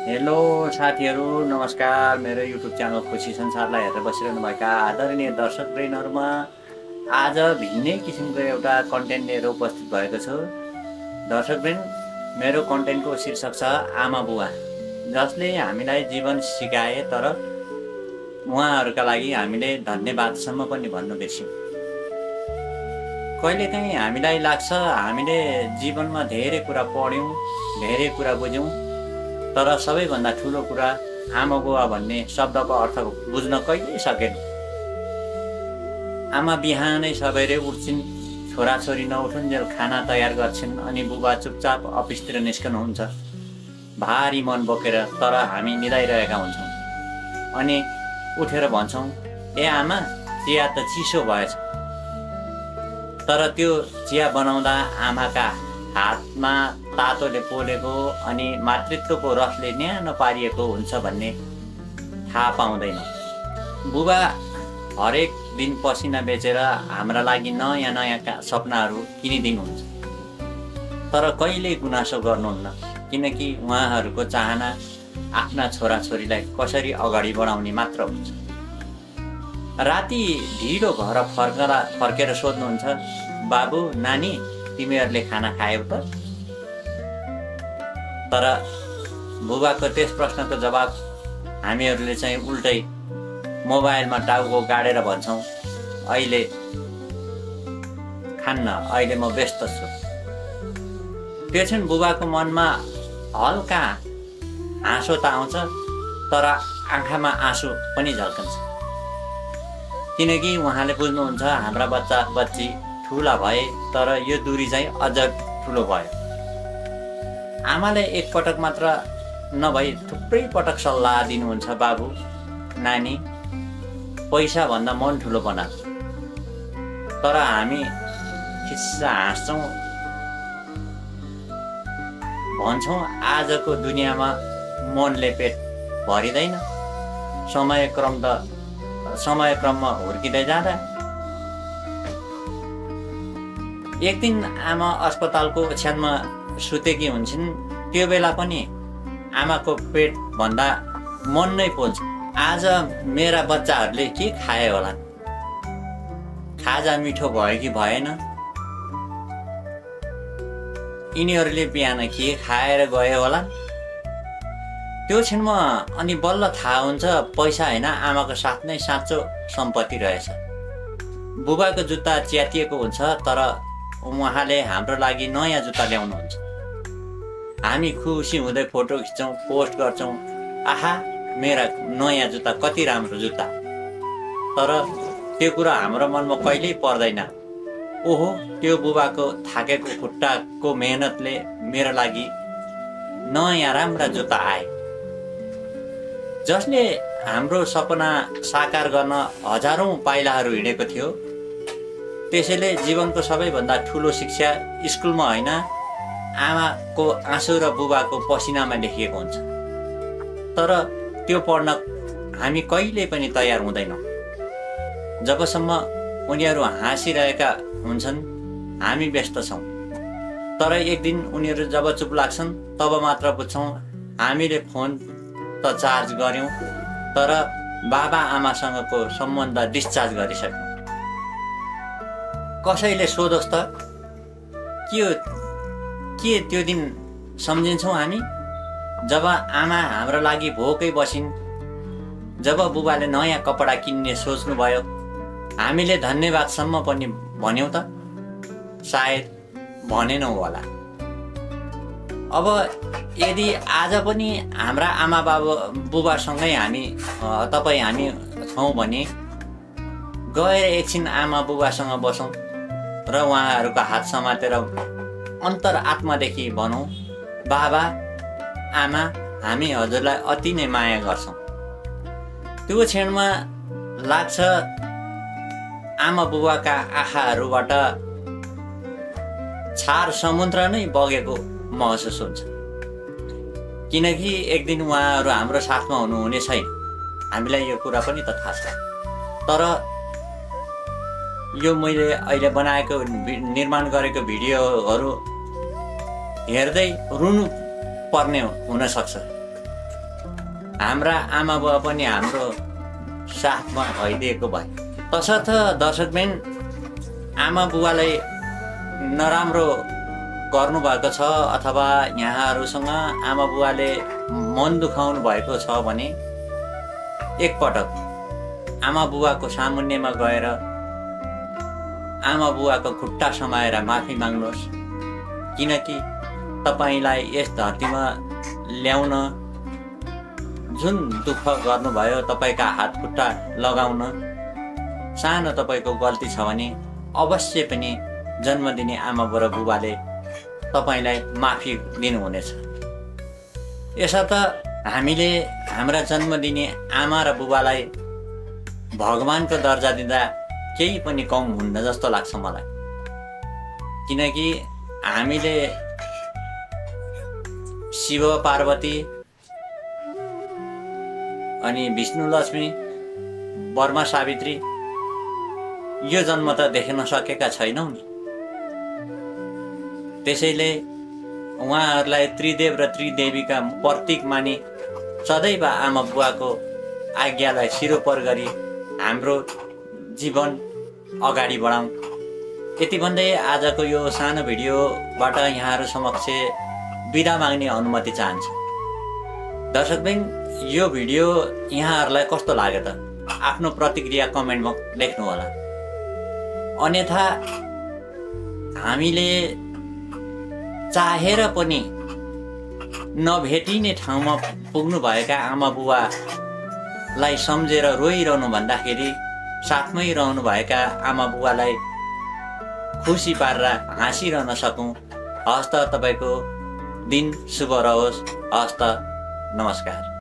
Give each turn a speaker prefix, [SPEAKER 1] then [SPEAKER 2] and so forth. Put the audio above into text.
[SPEAKER 1] Hello साथीहरू, नमस्कार। मेरो युट्युब च्यानल खुसी संसारलाई हेरेर बसिरहनुभएका आदरणीय दर्शकवृन्दहरूमा आज भिन्नै किसिमको एउटा कन्टेन्ट लिएर उपस्थित भएको छु। दर्शकवृन्द, मेरो कन्टेन्टको शीर्षक छ आमा बुवा, जसले हामीलाई जीवन सिकाए तर उहाँहरूका लागि हामीले धन्यवादसम्म पनि भन्नु बिर्स्यौँ। कहिलेकाहीँ हामीलाई लाग्छ हामीले जीवनमा धेरै कुरा पढ्यौँ, धेरै कुरा बुझ्यौँ, तर सबैभन्दा ठुलो कुरा आमा बुवा भन्ने शब्दको अर्थ बुझ्न कहिल्यै सकेनौँ। आमा बिहानै सबेरै उठ्छिन्, छोराछोरी नउठुन्जेल खाना तयार गर्छिन्, अनि बुबा चुपचाप अफिसतिर निस्कनुहुन्छ भारी मन बोकेर। तर हामी निदाइरहेका हुन्छौँ अनि उठेर भन्छौँ, ए आमा, चिया त चिसो भएछ। तर त्यो चिया बनाउँदा आमाका हातमा तातोले पोलेको अनि मातृत्वको रसले न्यानो पारिएको हुन्छ भन्ने थाहा पाउँदैनौँ। बुबा हरेक दिन पसिना बेचेर हाम्रा लागि नयाँ नयाँ सपनाहरू किनिदिनुहुन्छ, तर कहिल्यै गुनासो गर्नुहुन्न, किनकि उहाँहरूको चाहना आफ्ना छोराछोरीलाई कसरी अगाडि बढाउने मात्र हुन्छ। राति ढिलो घर फर्केर सोध्नुहुन्छ, बाबु नानी, तिमीहरूले खाना खायौ त? तर बुबाको त्यस प्रश्नको जवाब हामीहरूले चाहिँ उल्टै मोबाइलमा टाउको गाडेर भन्छौँ, अहिले खान्न, अहिले म व्यस्त छु। त्यो चाहिँ बुबाको मनमा हल्का हाँसो त आउँछ, तर आँखामा आँसु पनि झल्कन्छ, किनकि उहाँले बुझ्नुहुन्छ हाम्रा बच्चा बच्ची ठुला भए तर यो दूरी चाहिँ अझ ठुलो भयो। आमाले एकपटक मात्र नभई थुप्रै पटक सल्लाह दिनुहुन्छ, बाबु नानी, पैसा भन्दा मन ठुलो बना। तर हामी खिस्सा हाँस्छौँ, भन्छौँ आजको दुनियाँमा मनले पेट भरिँदैन, समयक्रममा हुर्किँदै जाँदा। एक दिन आमा अस्पतालको ओछ्यानमा सुतेकी हुन्छन्, त्यो बेला पनि आमाको पेट भन्दा मन नै पोल्छ। आज मेरा बच्चाहरूले के खाए होला? खाजा मिठो भयो कि भएन? यिनीहरूले बिहान के खाएर गए होला? त्यो क्षणमा अनि बल्ल थाहा हुन्छ पैसा होइन, आमाको साथ नै साँचो सम्पत्ति रहेछ। बुबाको जुत्ता च्यातिएको हुन्छ, तर उहाँले हाम्रो लागि नयाँ जुत्ता ल्याउनुहुन्छ। हामी खुसी हुँदै फोटो खिच्छौँ, पोस्ट गर्छौँ, आहा मेरा नयाँ जुत्ता, कति राम्रो जुत्ता। तर त्यो कुरा हाम्रो मनमा कहिल्यै पर्दैन, ओहो त्यो बुबाको थाकेको खुट्टाको मेहनतले मेरो लागि नयाँ राम्रा जुत्ता आए। जसले हाम्रो सपना साकार गर्न हजारौँ पाइलाहरू हिँडेको थियो, त्यसैले जीवनको सबैभन्दा ठुलो शिक्षा स्कुलमा होइन, आमाको आँसु र बुबाको पसिनामा लेखिएको हुन्छ। तर त्यो पढ्न हामी कहिल्यै पनि तयार हुँदैनौँ। जबसम्म उनीहरू हाँसिरहेका हुन्छन्, हामी व्यस्त छौँ। तर एक दिन उनीहरू जब चुप लाग्छन्, तब मात्र बुझ्छौँ हामीले फोन त चार्ज गऱ्यौँ, तर बाबा आमासँगको सम्बन्ध डिस्चार्ज गरिसक्यौँ। कसैले सोधोस् त, के त्यो दिन सम्झिन्छौँ हामी जब आमा हाम्रो लागि भोकै बसिन्, जब बुबाले नयाँ कपडा किन्ने सोच्नुभयो, हामीले धन्यवादसम्म पनि भन्यौँ त? सायद भनेनौँ होला। अब यदि आज पनि हाम्रा आमा बुबासँगै हामी छौँ भने गएर एकछिन आमा बुबासँग बसौँ र उहाँहरूको हात समातेर अन्तर आत्मादेखि भनौँ, बाबा आमा, हामी हजुरलाई अति नै माया गर्छौँ। त्यो क्षणमा लाग्छ आमा बुबाका आँखाहरूबाट छार समुद्र नै बगेको महसुस हुन्छ, किनकि एक दिन उहाँहरू हाम्रो साथमा हुनुहुने छैन। हामीलाई यो कुरा पनि त थाहा छ। तर यो मैले अहिले बनाएको निर्माण गरेको भिडियोहरू हेर्दै रुनु पर्ने हुन सक्छ, हाम्रा आमा बुवा पनि हाम्रो साथमा भइदिएको भए। तसर्थ दर्शकबिन आमा बुवालाई नराम्रो गर्नुभएको छ अथवा यहाँहरूसँग आमा बुवाले मन दुखाउनु भएको छ भने एकपटक आमा बुवाको सामुन्नेमा गएर आमा बुवाको खुट्टा समाएर माफी माग्नुहोस्। किनकि तपाईलाई यस धरतीमा ल्याउन जुन दुःख गर्नुभयो, तपाईका हात खुट्टा लगाउन सानो तपाईको गल्ती छ भने अवश्य पनि जन्म दिने आमा र बुबाले तपाईलाई माफी दिनुहुनेछ। यसर्थ हामीले हाम्रा जन्म दिने आमा र बुबालाई भगवानको दर्जा दिँदा केही पनि कम हुन्न जस्तो लाग्छ मलाई। किनकि हामीले शिव पार्वती अनि विष्णु लक्ष्मी बर्मा सावित्री यो जन्म त देख्न सकेका छैनौं नि। त्यसैले उहाँहरूलाई त्रिदेव र त्रिदेवीका प्रतीक मानी सदैव आमा बुवाको आज्ञालाई सिरोपर गरी हाम्रो जीवन अगाडि बढाउँ। यति भन्दै आजको यो सानो भिडियोबाट यहाँहरू समक्ष बिदा माग्ने अनुमति चाहन्छु। दर्शकबिन यो भिडियो यहाँहरूलाई कस्तो लाग्यो त आफ्नो प्रतिक्रिया कमेन्टमा लेख्नु होला। अन्यथा हामीले चाहेर पनि नभेटिने ठाउँमा पुग्नुभएका आमा बुवालाई सम्झेर रोइरहनु भन्दाखेरि साथमै रहनुभएका आमा बुवालाई खुसी पारेर हाँसिरहन सकौँ। हस्त तपाईको दिन शुभ रहोस्। हस्त नमस्कार।